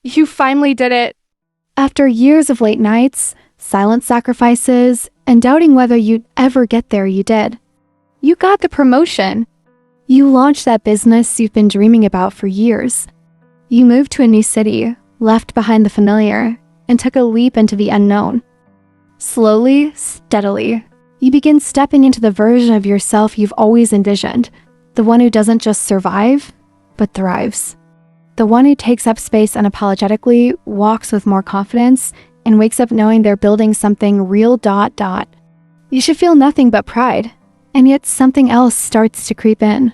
You finally did it. After years of late nights, silent sacrifices, and doubting whether you'd ever get there, you did. You got the promotion. You launched that business you've been dreaming about for years. You moved to a new city, left behind the familiar, and took a leap into the unknown. Slowly, steadily, you begin stepping into the version of yourself you've always envisioned, the one who doesn't just survive, but thrives. The one who takes up space unapologetically, walks with more confidence, and wakes up knowing they're building something real. You should feel nothing but pride, and yet something else starts to creep in.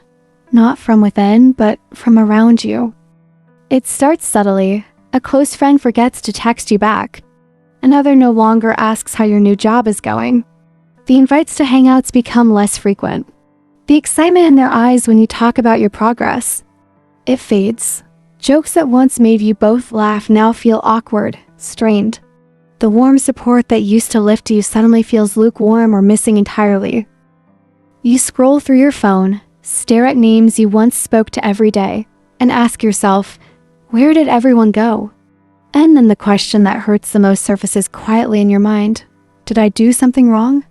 Not from within, but from around you. It starts subtly. A close friend forgets to text you back. Another no longer asks how your new job is going. The invites to hangouts become less frequent. The excitement in their eyes when you talk about your progress. It fades. Jokes that once made you both laugh now feel awkward, strained. The warm support that used to lift you suddenly feels lukewarm or missing entirely. You scroll through your phone, stare at names you once spoke to every day, and ask yourself, where did everyone go? And then the question that hurts the most surfaces quietly in your mind. Did I do something wrong?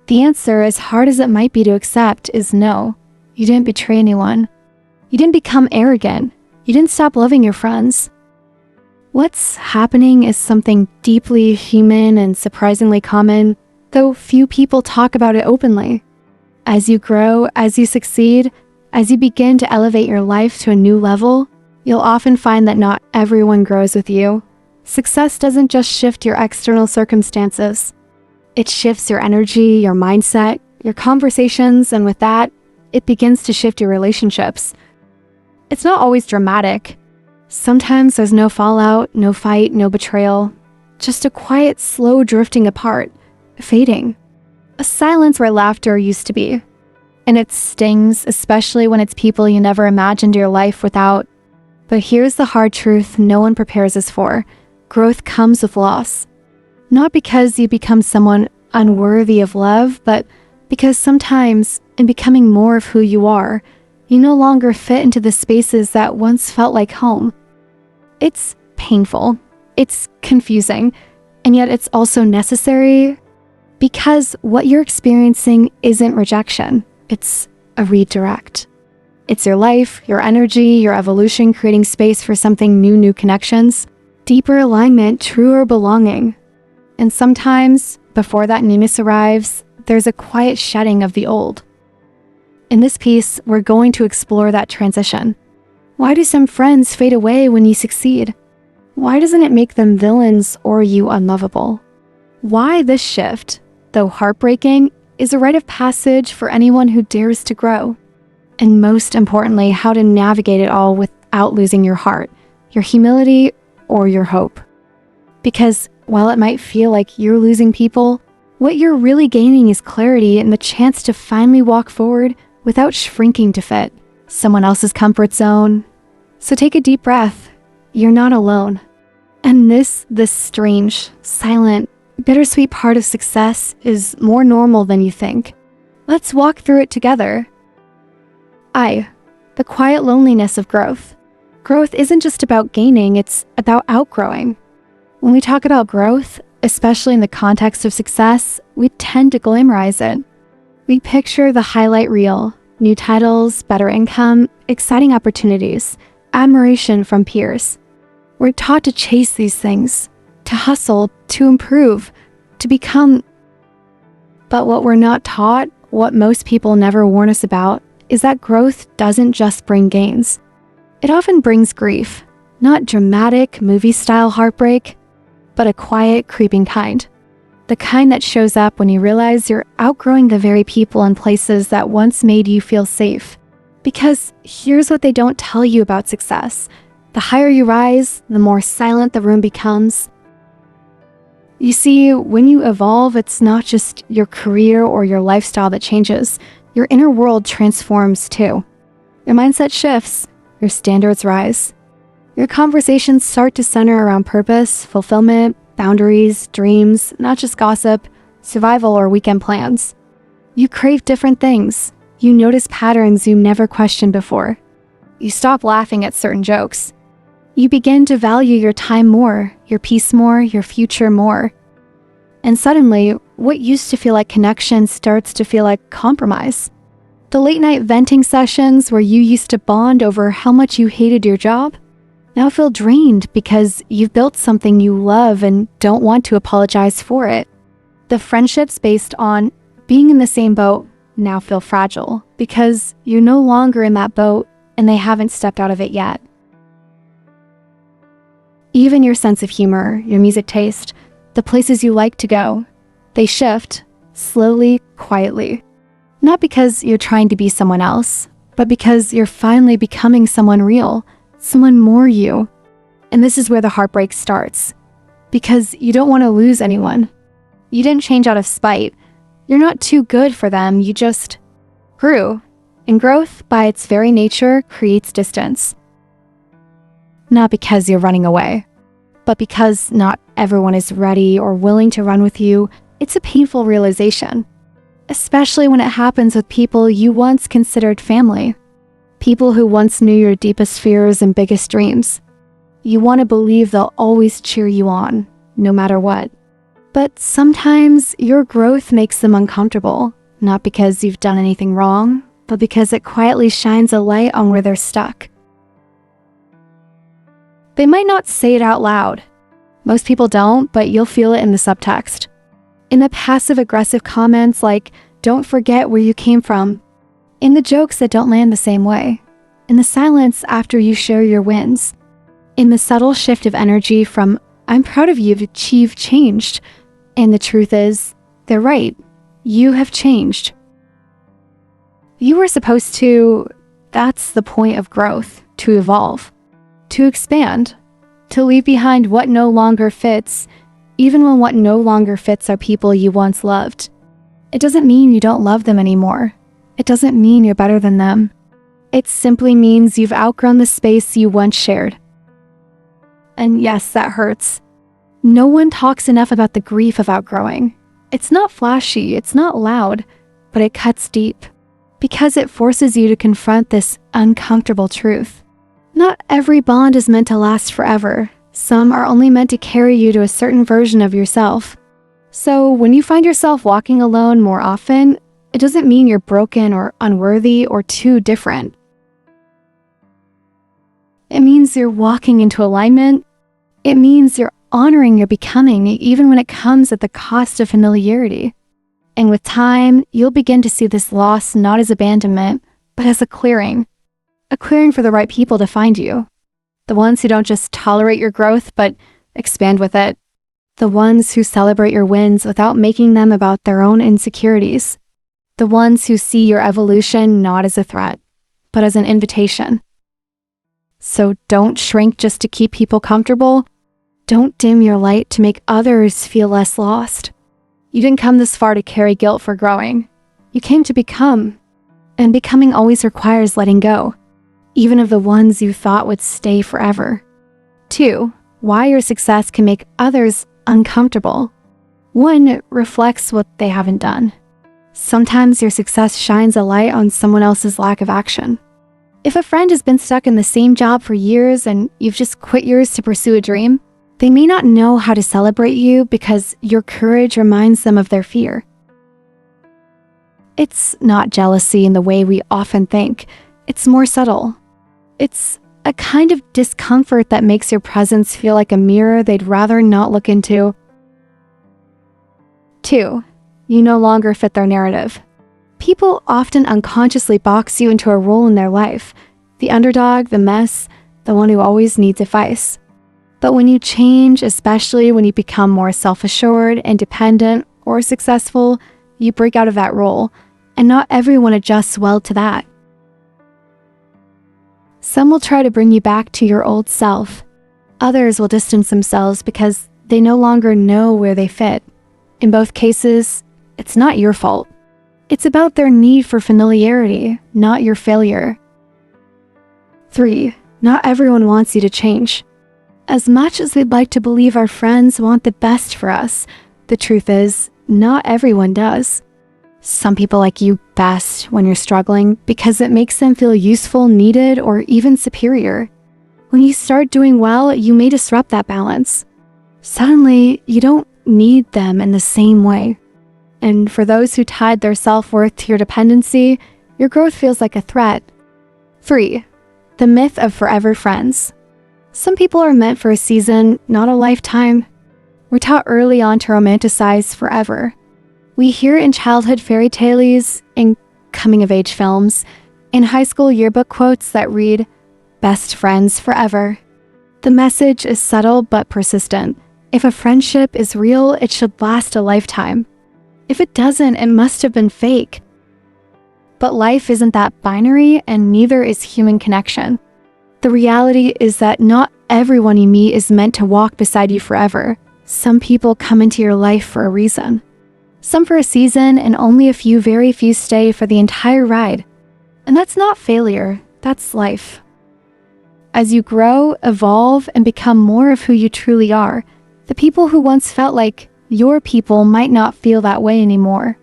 The answer, as hard as it might be to accept, is no. You didn't betray anyone. You didn't become arrogant. You didn't stop loving your friends. What's happening is something deeply human and surprisingly common, though few people talk about it openly. As you grow, as you succeed, as you begin to elevate your life to a new level, you'll often find that not everyone grows with you. Success doesn't just shift your external circumstances. It shifts your energy, your mindset, your conversations, and with that, it begins to shift your relationships. It's not always dramatic. Sometimes there's no fallout, no fight, no betrayal. Just a quiet, slow drifting apart, fading. A silence where laughter used to be. And it stings, especially when it's people you never imagined your life without. But here's the hard truth no one prepares us for. Growth comes with loss. Not because you become someone unworthy of love, but because sometimes, in becoming more of who you are, you no longer fit into the spaces that once felt like home. It's painful, it's confusing, and yet it's also necessary because what you're experiencing isn't rejection, it's a redirect. It's your life, your energy, your evolution creating space for something new connections, deeper alignment, truer belonging. And sometimes, before that newness arrives, there's a quiet shedding of the old. In this piece, we're going to explore that transition. Why do some friends fade away when you succeed? Why doesn't it make them villains or you unlovable? Why this shift, though heartbreaking, is a rite of passage for anyone who dares to grow. And most importantly, how to navigate it all without losing your heart, your humility, or your hope. Because while it might feel like you're losing people, what you're really gaining is clarity and the chance to finally walk forward without shrinking to fit someone else's comfort zone. So take a deep breath. You're not alone. And this strange, silent, bittersweet part of success is more normal than you think. Let's walk through it together. The quiet loneliness of growth. Growth isn't just about gaining, it's about outgrowing. When we talk about growth, especially in the context of success, we tend to glamorize it. We picture the highlight reel, new titles, better income, exciting opportunities, admiration from peers. We're taught to chase these things, to hustle, to improve, to become. But what we're not taught, what most people never warn us about, is that growth doesn't just bring gains. It often brings grief, not dramatic, movie-style heartbreak, but a quiet, creeping kind. The kind that shows up when you realize you're outgrowing the very people and places that once made you feel safe. Because here's what they don't tell you about success. The higher you rise, the more silent the room becomes. You see, when you evolve, it's not just your career or your lifestyle that changes. Your inner world transforms too. Your mindset shifts, your standards rise. Your conversations start to center around purpose, fulfillment, boundaries, dreams, not just gossip, survival, or weekend plans. You crave different things. You notice patterns you never questioned before. You stop laughing at certain jokes. You begin to value your time more, your peace more, your future more. And suddenly, what used to feel like connection starts to feel like compromise. The late night venting sessions where you used to bond over how much you hated your job now feel drained because you've built something you love and don't want to apologize for it. The friendships based on being in the same boat now feel fragile because you're no longer in that boat and they haven't stepped out of it yet. Even your sense of humor, your music taste, the places you like to go, they shift slowly, quietly. Not because you're trying to be someone else, but because you're finally becoming someone real, someone more you. And this is where the heartbreak starts. Because you don't want to lose anyone. You didn't change out of spite. You're not too good for them, you just grew. And growth, by its very nature, creates distance. Not because you're running away, but because not everyone is ready or willing to run with you. It's a painful realization, especially when it happens with people you once considered family, people who once knew your deepest fears and biggest dreams. You want to believe they'll always cheer you on, no matter what. But sometimes your growth makes them uncomfortable, not because you've done anything wrong, but because it quietly shines a light on where they're stuck. They might not say it out loud. Most people don't, but you'll feel it in the subtext. In the passive-aggressive comments like, "Don't forget where you came from." In the jokes that don't land the same way. In the silence after you share your wins. In the subtle shift of energy from, "I'm proud of you, you've achieved changed." And the truth is, they're right. You have changed. You were supposed to, that's the point of growth, to evolve. To expand, to leave behind what no longer fits, even when what no longer fits are people you once loved. It doesn't mean you don't love them anymore. It doesn't mean you're better than them. It simply means you've outgrown the space you once shared. And yes, that hurts. No one talks enough about the grief of outgrowing. It's not flashy, it's not loud, but it cuts deep. Because it forces you to confront this uncomfortable truth. Not every bond is meant to last forever. Some are only meant to carry you to a certain version of yourself. So when you find yourself walking alone more often, it doesn't mean you're broken or unworthy or too different. It means you're walking into alignment. It means you're honoring your becoming, even when it comes at the cost of familiarity. And with time, you'll begin to see this loss not as abandonment, but as a clearing for the right people to find you. The ones who don't just tolerate your growth, but expand with it. The ones who celebrate your wins without making them about their own insecurities. The ones who see your evolution not as a threat, but as an invitation. So don't shrink just to keep people comfortable. Don't dim your light to make others feel less lost. You didn't come this far to carry guilt for growing. You came to become. And becoming always requires letting go, even of the ones you thought would stay forever. 2, why your success can make others uncomfortable. 1, it reflects what they haven't done. Sometimes your success shines a light on someone else's lack of action. If a friend has been stuck in the same job for years and you've just quit yours to pursue a dream, they may not know how to celebrate you because your courage reminds them of their fear. It's not jealousy in the way we often think. It's more subtle. It's a kind of discomfort that makes your presence feel like a mirror they'd rather not look into. 2, you no longer fit their narrative. People often unconsciously box you into a role in their life. The underdog, the mess, the one who always needs advice. But when you change, especially when you become more self-assured, independent, or successful, you break out of that role, and not everyone adjusts well to that. Some will try to bring you back to your old self. Others will distance themselves because they no longer know where they fit. In both cases, it's not your fault. It's about their need for familiarity, not your failure. 3, not everyone wants you to change. As much as we'd like to believe our friends want the best for us, the truth is, not everyone does. Some people like you best when you're struggling because it makes them feel useful, needed, or even superior. When you start doing well, you may disrupt that balance. Suddenly, you don't need them in the same way. And for those who tied their self-worth to your dependency, your growth feels like a threat. 3. The myth of forever friends. Some people are meant for a season, not a lifetime. We're taught early on to romanticize forever. We hear it in childhood fairy tales, in coming-of-age films, in high school yearbook quotes that read, "Best friends forever." The message is subtle but persistent. If a friendship is real, it should last a lifetime. If it doesn't, it must have been fake. But life isn't that binary, and neither is human connection. The reality is that not everyone you meet is meant to walk beside you forever. Some people come into your life for a reason. Some for a season, and only very few stay for the entire ride. And that's not failure, that's life. As you grow, evolve, and become more of who you truly are, the people who once felt like your people might not feel that way anymore.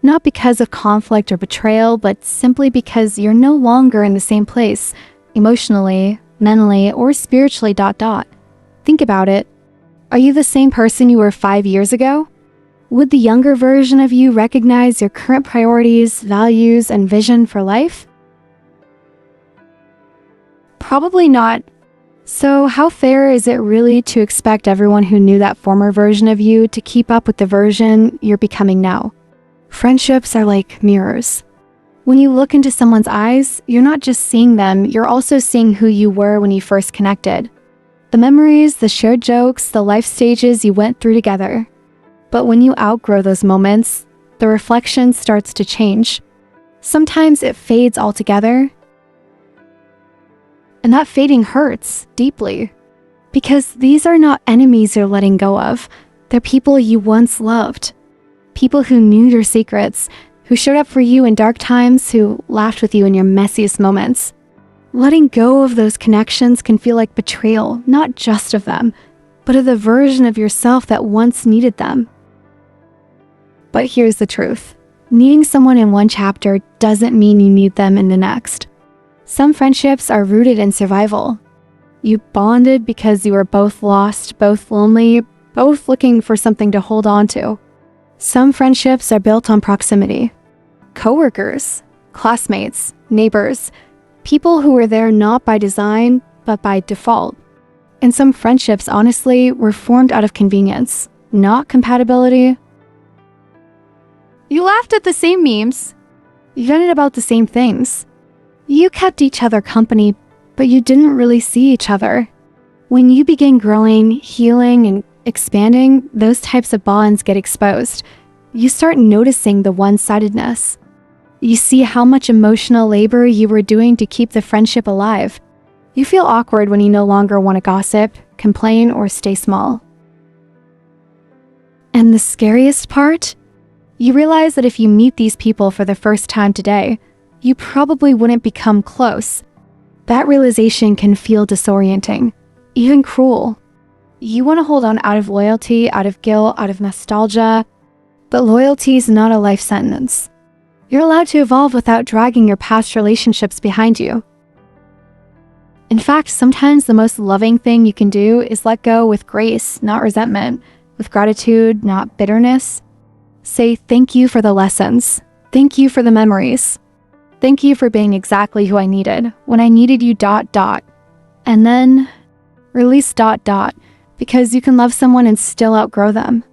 Not because of conflict or betrayal, but simply because you're no longer in the same place, emotionally, mentally, or spiritually ... Think about it. Are you the same person you were 5 years ago? Would the younger version of you recognize your current priorities, values, and vision for life? Probably not. So how fair is it really to expect everyone who knew that former version of you to keep up with the version you're becoming now? Friendships are like mirrors. When you look into someone's eyes, you're not just seeing them, you're also seeing who you were when you first connected. The memories, the shared jokes, the life stages you went through together. But when you outgrow those moments, the reflection starts to change. Sometimes it fades altogether. And that fading hurts deeply. Because these are not enemies you're letting go of. They're people you once loved. People who knew your secrets, who showed up for you in dark times, who laughed with you in your messiest moments. Letting go of those connections can feel like betrayal, not just of them, but of the version of yourself that once needed them. But here's the truth. Needing someone in one chapter doesn't mean you need them in the next. Some friendships are rooted in survival. You bonded because you were both lost, both lonely, both looking for something to hold on to. Some friendships are built on proximity. Coworkers, classmates, neighbors, people who were there not by design, but by default. And some friendships, honestly, were formed out of convenience, not compatibility. You laughed at the same memes. You vented about the same things. You kept each other company, but you didn't really see each other. When you begin growing, healing, and expanding, those types of bonds get exposed. You start noticing the one-sidedness. You see how much emotional labor you were doing to keep the friendship alive. You feel awkward when you no longer want to gossip, complain, or stay small. And the scariest part? You realize that if you meet these people for the first time today, you probably wouldn't become close. That realization can feel disorienting, even cruel. You want to hold on out of loyalty, out of guilt, out of nostalgia, but loyalty is not a life sentence. You're allowed to evolve without dragging your past relationships behind you. In fact, sometimes the most loving thing you can do is let go with grace, not resentment, with gratitude, not bitterness. Say thank you for the lessons. Thank you for the memories. Thank you for being exactly who I needed when I needed you ... And then release ... because you can love someone and still outgrow them.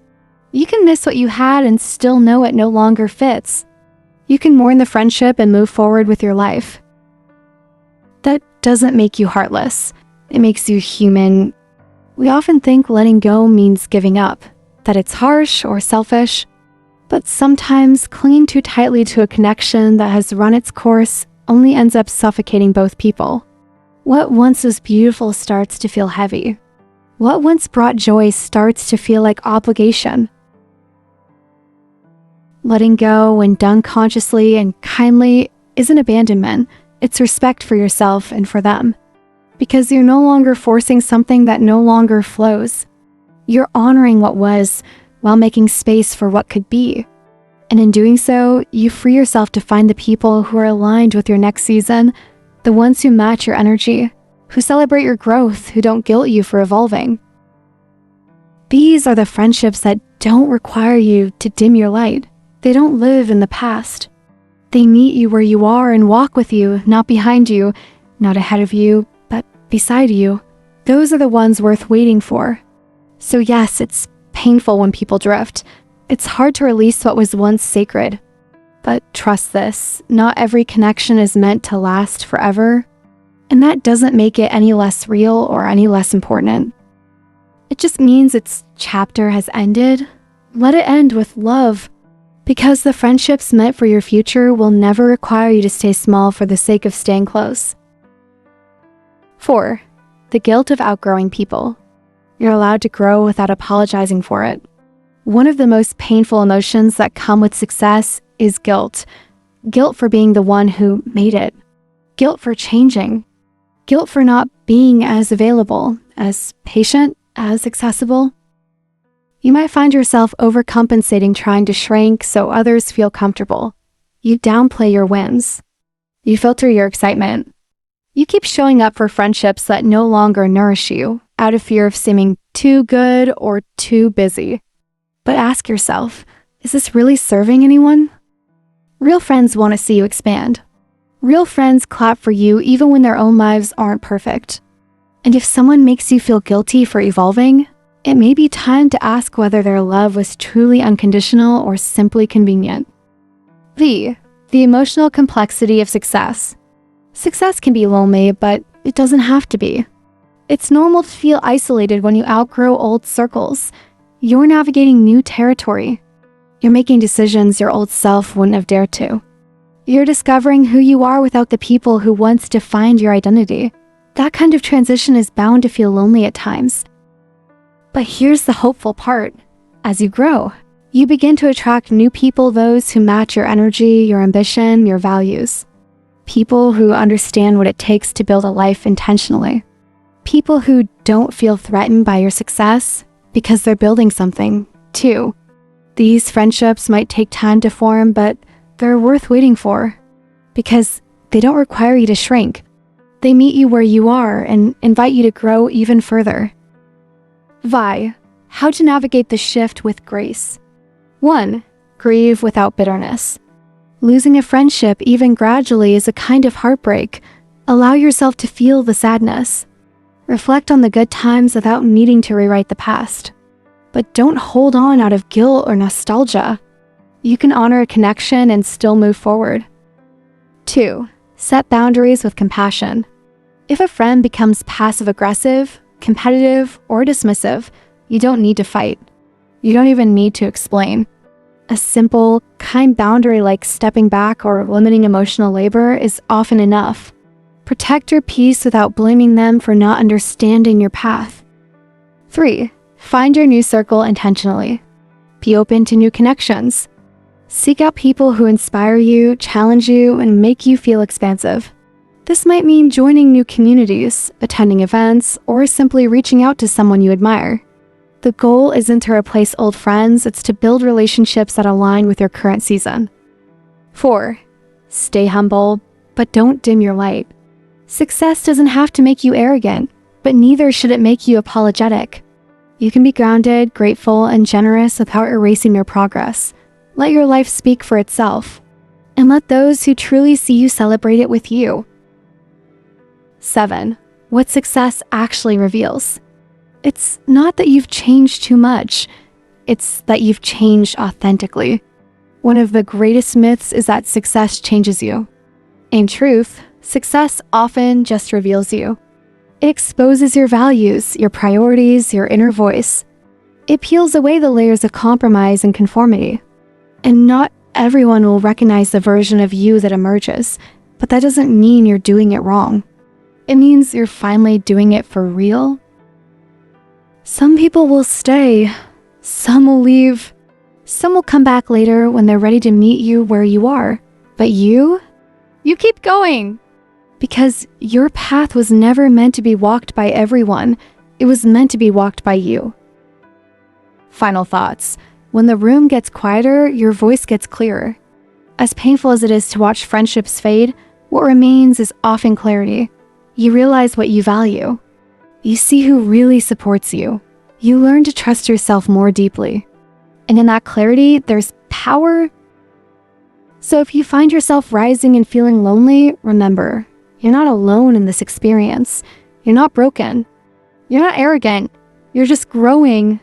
You can miss what you had and still know it no longer fits. You can mourn the friendship and move forward with your life. That doesn't make you heartless. It makes you human. We often think letting go means giving up, that it's harsh or selfish. But sometimes clinging too tightly to a connection that has run its course only ends up suffocating both people. What once was beautiful starts to feel heavy. What once brought joy starts to feel like obligation. Letting go, when done consciously and kindly, isn't abandonment. It's respect for yourself and for them. Because you're no longer forcing something that no longer flows. You're honoring what was, while making space for what could be. And in doing so, you free yourself to find the people who are aligned with your next season, the ones who match your energy, who celebrate your growth, who don't guilt you for evolving. These are the friendships that don't require you to dim your light. They don't live in the past. They meet you where you are and walk with you, not behind you, not ahead of you, but beside you. Those are the ones worth waiting for. So yes, it's painful when people drift. It's hard to release what was once sacred. But trust this, not every connection is meant to last forever. And that doesn't make it any less real or any less important. It just means its chapter has ended. Let it end with love, because the friendships meant for your future will never require you to stay small for the sake of staying close. 4. The guilt of outgrowing people. You're allowed to grow without apologizing for it. One of the most painful emotions that come with success is guilt. Guilt for being the one who made it. Guilt for changing. Guilt for not being as available, as patient, as accessible. You might find yourself overcompensating, trying to shrink so others feel comfortable. You downplay your wins. You filter your excitement. You keep showing up for friendships that no longer nourish you, out of fear of seeming too good or too busy. But ask yourself, is this really serving anyone? Real friends want to see you expand. Real friends clap for you even when their own lives aren't perfect. And if someone makes you feel guilty for evolving, it may be time to ask whether their love was truly unconditional or simply convenient. The emotional complexity of success. Success can be lonely, but it doesn't have to be. It's normal to feel isolated when you outgrow old circles. You're navigating new territory. You're making decisions your old self wouldn't have dared to. You're discovering who you are without the people who once defined your identity. That kind of transition is bound to feel lonely at times. But here's the hopeful part. As you grow, you begin to attract new people, those who match your energy, your ambition, your values. People who understand what it takes to build a life intentionally. People who don't feel threatened by your success because they're building something, too. These friendships might take time to form, but they're worth waiting for because they don't require you to shrink. They meet you where you are and invite you to grow even further. How to navigate the shift with grace. 1. Grieve without bitterness. Losing a friendship, even gradually, is a kind of heartbreak. Allow yourself to feel the sadness. Reflect on the good times without needing to rewrite the past. But don't hold on out of guilt or nostalgia. You can honor a connection and still move forward. 2. Set boundaries with compassion. If a friend becomes passive-aggressive, competitive, or dismissive, you don't need to fight. You don't even need to explain. A simple, kind boundary like stepping back or limiting emotional labor is often enough. Protect your peace without blaming them for not understanding your path. 3. Find your new circle intentionally. Be open to new connections. Seek out people who inspire you, challenge you, and make you feel expansive. This might mean joining new communities, attending events, or simply reaching out to someone you admire. The goal isn't to replace old friends, it's to build relationships that align with your current season. 4. Stay humble, but don't dim your light. Success doesn't have to make you arrogant, but neither should it make you apologetic. You can be grounded, grateful, and generous without erasing your progress. Let your life speak for itself, and let those who truly see you celebrate it with you. 7. What success actually reveals. It's not that you've changed too much, it's that you've changed authentically. One of the greatest myths is that success changes you. In truth, success often just reveals you. It exposes your values, your priorities, your inner voice. It peels away the layers of compromise and conformity. And not everyone will recognize the version of you that emerges, but that doesn't mean you're doing it wrong. It means you're finally doing it for real. Some people will stay, some will leave, some will come back later when they're ready to meet you where you are. But you keep going. Because your path was never meant to be walked by everyone. It was meant to be walked by you. Final thoughts. When the room gets quieter, your voice gets clearer. As painful as it is to watch friendships fade, what remains is often clarity. You realize what you value. You see who really supports you. You learn to trust yourself more deeply. And in that clarity, there's power. So if you find yourself rising and feeling lonely, remember, you're not alone in this experience. You're not broken. You're not arrogant. You're just growing.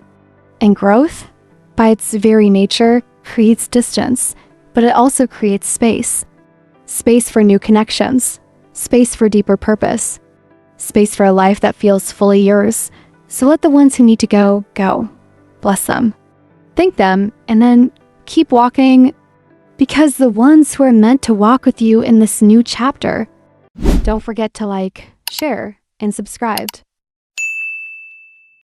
And growth, by its very nature, creates distance, but it also creates space. Space for new connections. Space for deeper purpose. Space for a life that feels fully yours. So let the ones who need to go, go. Bless them. Thank them, and then keep walking, because the ones who are meant to walk with you in this new chapter. Don't forget to like, share, and subscribe.